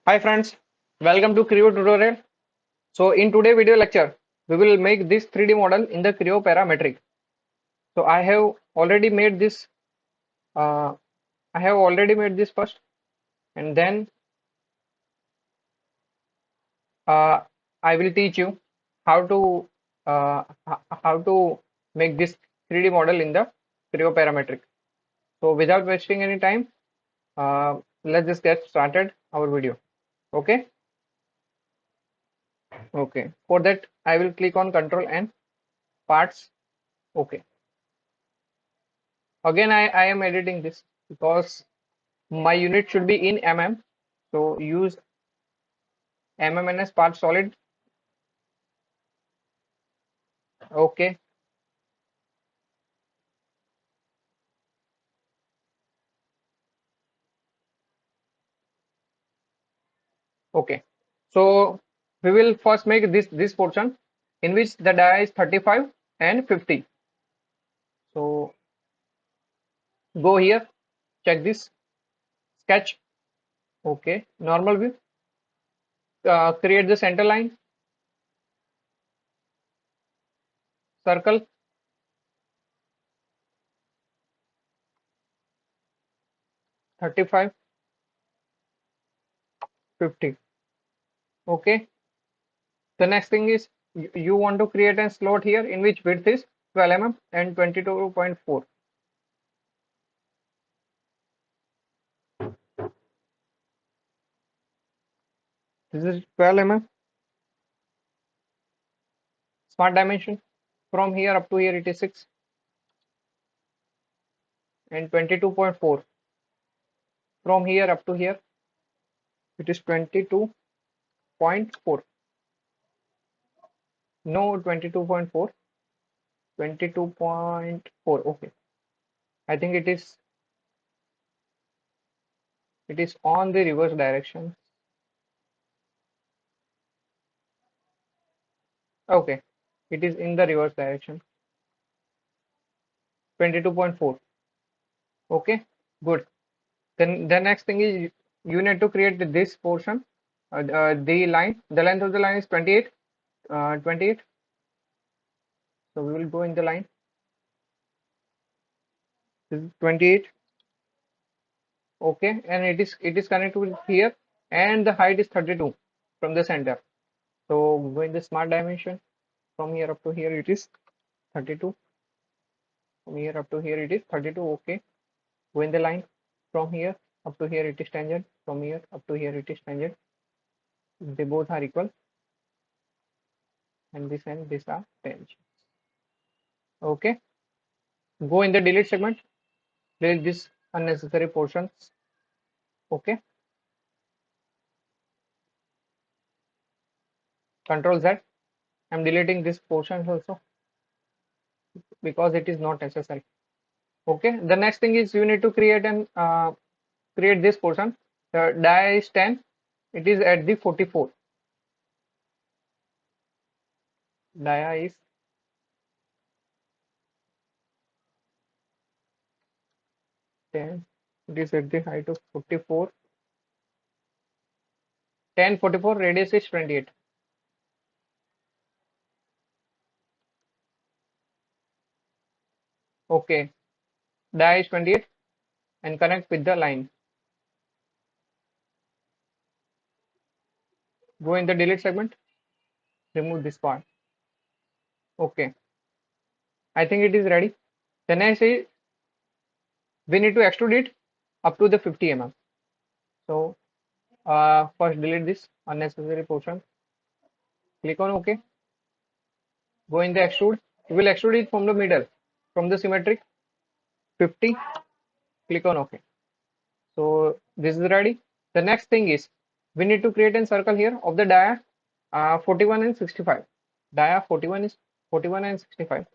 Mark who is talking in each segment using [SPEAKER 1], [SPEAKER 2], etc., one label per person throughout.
[SPEAKER 1] Hi friends, welcome to Creo tutorial. So in today video lecture, we will make this 3D model in the Creo parametric. So uh, I have already made this first, and then uh, I will teach you how to how to make this 3D model in the Creo parametric. So without wasting any time, uh, let's just get started our video. Okay, okay. For that, I will click on Control and Parts. Okay. Again, I am editing this because my unit should be in mm. So use mmns part solid. Okay, okay. So we will first make this portion in which the dia is 35 and 50. So go here, check this sketch. Okay, normal view. Create the center line, circle, 35, 50. Okay. The next thing is you want to create a slot here in which width is 12 and 22.4. This is 12 smart dimension. From here up to here it is 6 and 22.4. From here up to here it is 22.4. No, 22.4. 22.4. Okay, I think it is on the reverse direction. Okay, it is in the reverse direction. 22.4. Okay, good. Then the next thing is you need to create this portion. The line, the length of the line is 28. 28. So we will go in the line. This is 28. Okay, and it is connected with here, and the height is 32 from the center. So go in the smart dimension. From here up to here it is 32. From here up to here it is 32. Okay, go in the line. From here up to here it is tangent. From here up to here it is tangent. They both are equal, and this are tangent. Okay, go in the delete segment. Delete this unnecessary portions. Okay, Control Z. I'm deleting this portion also because it is not necessary. Okay, the next thing is you need to create this portion. The dia is 10. It is at the 44. Dia is 10. It is at the height of 44. 10, 44. Radius is 28. Okay, dia is 28 and connect with the line. Go in the delete segment. Remove this part. Okay, I think it is ready. Then I say we need to extrude it up to the 50 mm. So first delete this unnecessary portion. Click on OK. Go in the extrude. We will extrude it from the middle, from the symmetric 50. Click on OK. So this is ready. The next thing is we need to create a circle here of the dia 41 and 65. Dia 41 is 41 and 65.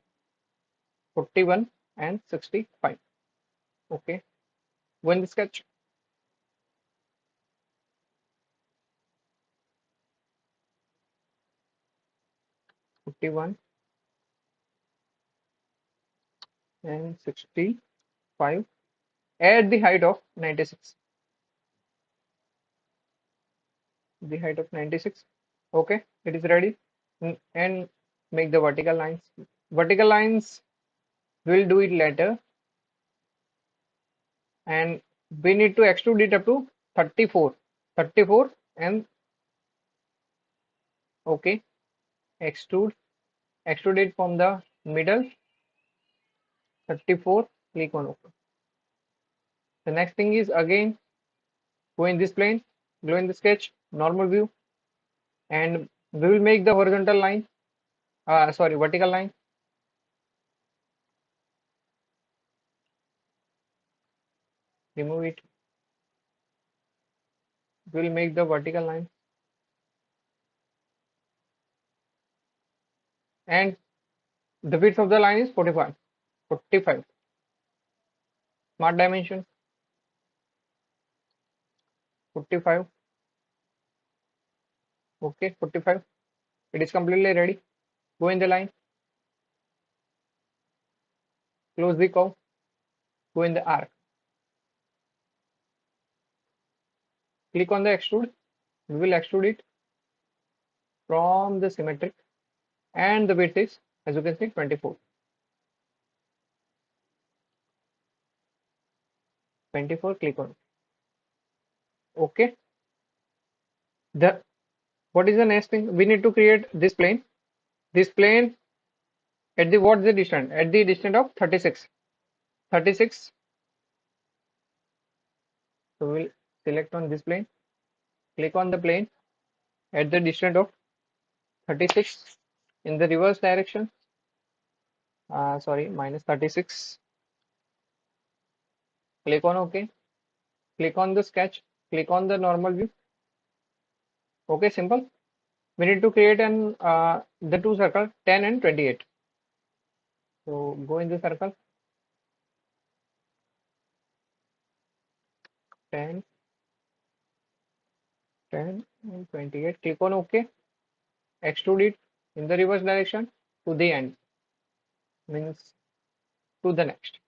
[SPEAKER 1] 41 and 65. Okay. Go in the sketch. 51 and 65 at the height of 96. the height of 96. Okay, it is ready. And make the vertical lines. Vertical lines, we'll do it later, and we need to extrude it up to 34. 34 and okay, extrude it from the middle. 34, click on OK. The next thing is again go in this plane, go in the sketch, normal view, and we will make the horizontal line, sorry, vertical line. Remove it. We will make the vertical line, and the width of the line is 45. 45. Smart dimension 45. Okay, 45. It is completely ready. Go in the line, close the curve, go in the arc. Click on the extrude. We will extrude it from the symmetric, and the width is, as you can see, 24. 24. Click on OK. The what is the next thing? We need to create this plane. This plane at the what's the distance? At the distance of 36. 36. So we'll select on this plane. Click on the plane at the distance of 36 in the reverse direction. Sorry, minus 36. Click on OK. Click on the sketch. Click on the normal view. Okay, simple. We need to create an the two circle 10 and 28. So go in the circle 10, 10 and 28. Click on OK. Extrude it in the reverse direction to the end, means to the next.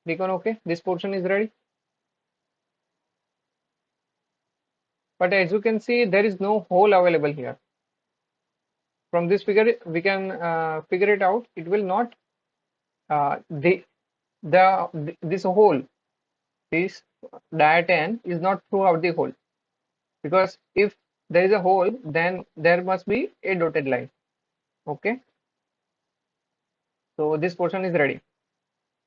[SPEAKER 1] Click on OK. This portion is ready. But as you can see, there is no hole available here. From this figure, we can figure it out. It will not this hole, this diaten is not throughout the hole, because if there is a hole, then there must be a dotted line. Okay, so this portion is ready.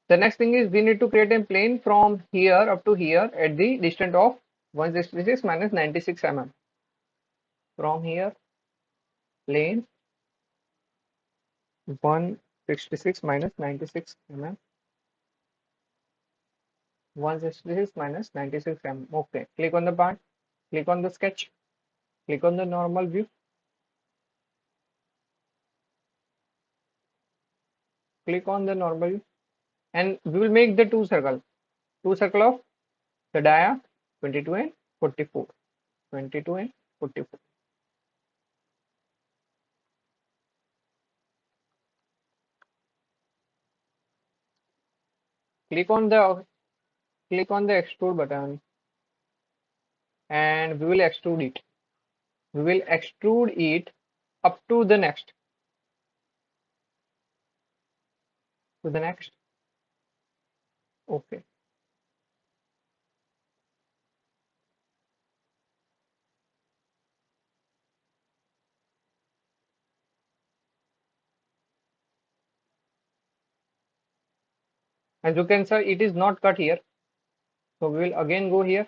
[SPEAKER 1] The next thing is we need to create a plane from here up to here at the distance of 166 minus 96 mm. From here, plane 166 minus 96 mm. 166 minus 96 mm. Okay, click on the part, click on the sketch, click on the normal view, click on the normal view, and we will make the two circle of the dia 22 and 44. 22 and 44. Click on the extrude button, and we will extrude it. We will extrude it up to the next. To the next. Okay. As you can see, it is not cut here. So we will again go here.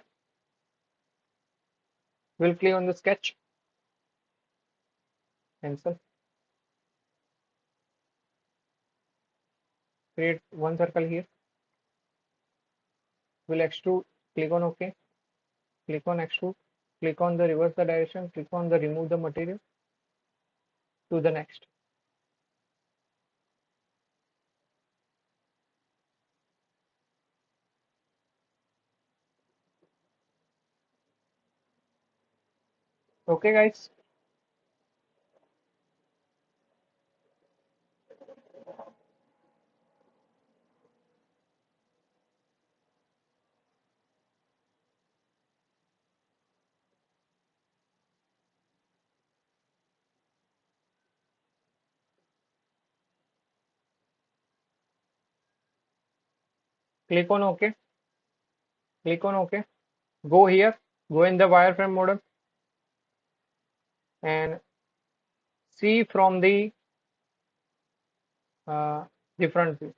[SPEAKER 1] We'll click on the sketch. Cancel. Create one circle here. We'll extrude. Click on OK. Click on extrude. Click on the reverse the direction. Click on the remove the material. To the next. Okay, guys. Click on OK. Click on OK. Go here. Go in the wireframe model and see from the uh, different view.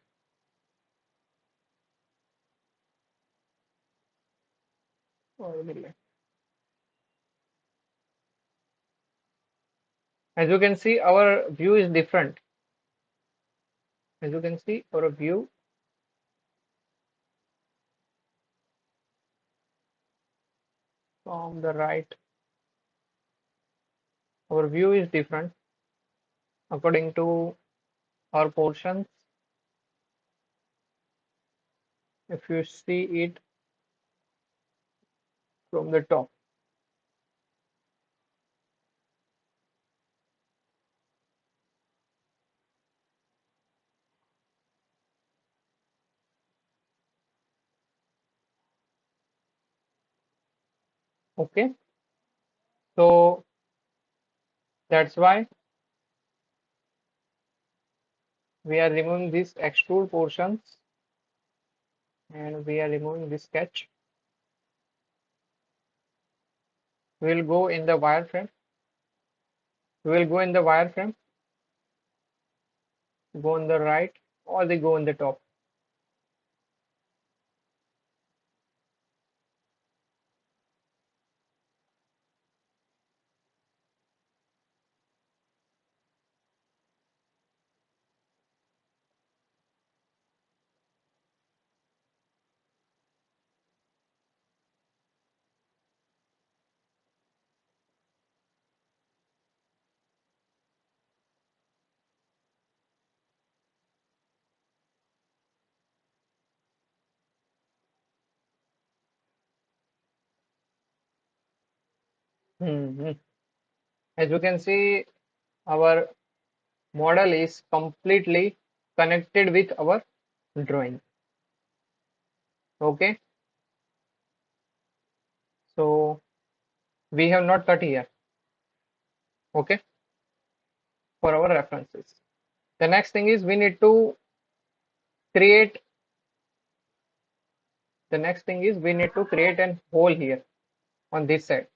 [SPEAKER 1] As you can see, our view is different. As you can see, our view from the right, our view is different according to our portions. If you see it from the top. Okay, so that's why we are removing these extrude portions and we are removing this sketch. We will go in the wireframe. We will go in the wireframe, go on the right, or they go on the top. Hmm. As you can see, our model is completely connected with our drawing. Okay, so we have not cut here. Okay, for our references. The next thing is we need to create. The next thing is we need to create an hole here on this side.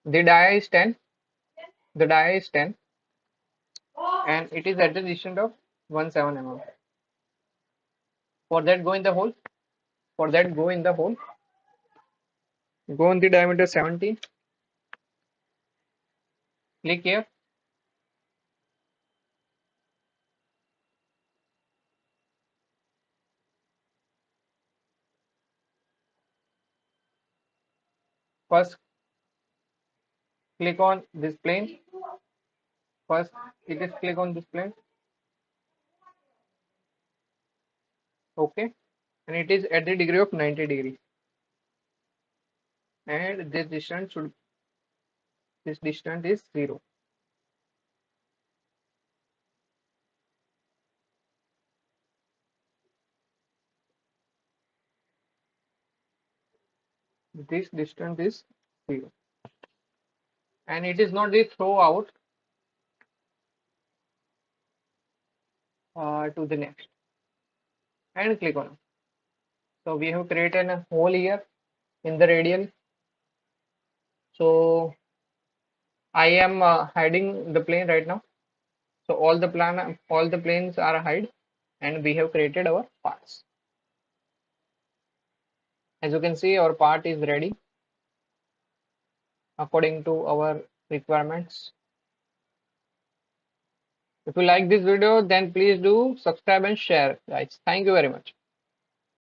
[SPEAKER 1] The dia is 10. The dia is 10, and it is at the distance of 17 mm. For that, go in the hole. For that, go in the hole. Go on the diameter 17. Click here. First, click on this plane. First, it is click on this plane. Okay, and it is at the degree of 90 degrees. And this distance is 0. This distance is 0. And it is not the throw out to the next. And click on it. So we have created a hole here in the radial. So I am hiding the plane right now. So all the planes are hide, and we have created our parts. As you can see, our part is ready according to our requirements. If you like this video, then please do subscribe and share, guys. Thank you very much.